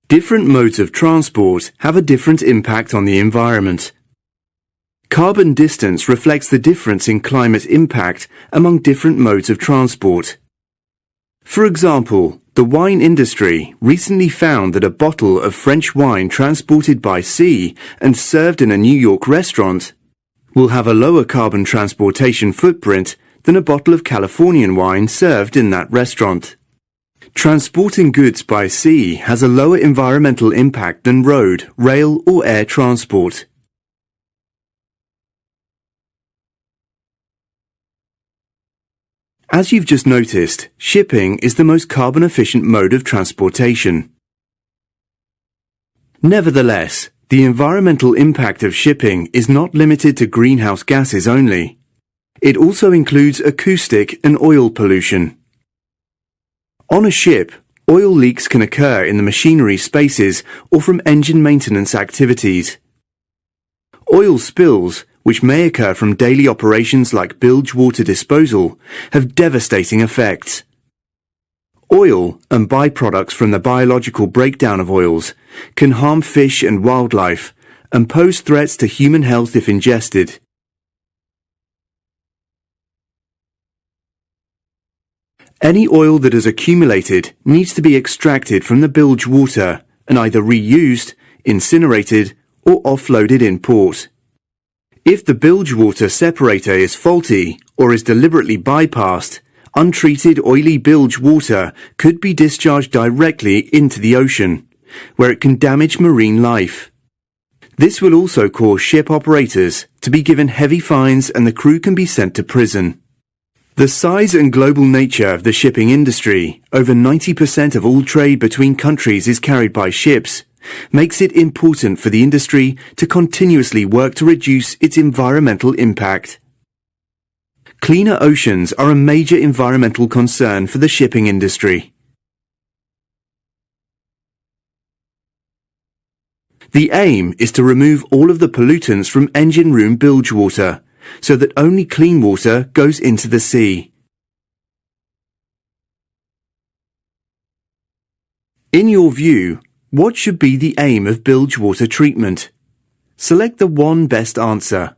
Different modes of transport have a different impact on the environment. Carbon distance reflects the difference in climate impact among different modes of transport. For example, the wine industry recently found that a bottle of French wine transported by sea and served in a New York restaurant will have a lower carbon transportation footprint than a bottle of Californian wine served in that restaurant. Transporting goods by sea has a lower environmental impact than road, rail or air transport. As you've just noticed, shipping is the most carbon-efficient mode of transportation. Nevertheless, the environmental impact of shipping is not limited to greenhouse gases only. It also includes acoustic and oil pollution. On a ship, oil leaks can occur in the machinery spaces or from engine maintenance activities. Oil spills, which may occur from daily operations like bilge water disposal, have devastating effects. Oil and byproducts from the biological breakdown of oils can harm fish and wildlife and pose threats to human health if ingested. Any oil that has accumulated needs to be extracted from the bilge water and either reused, incinerated, or offloaded in port. If the bilge water separator is faulty or is deliberately bypassed, untreated oily bilge water could be discharged directly into the ocean, where it can damage marine life. This will also cause ship operators to be given heavy fines and the crew can be sent to prison. The size and global nature of the shipping industry, over 90% of all trade between countries is carried by ships, makes it important for the industry to continuously work to reduce its environmental impact. Cleaner oceans are a major environmental concern for the shipping industry. The aim is to remove all of the pollutants from engine room bilge water, so that only clean water goes into the sea. In your view, what should be the aim of bilge water treatment? Select the one best answer.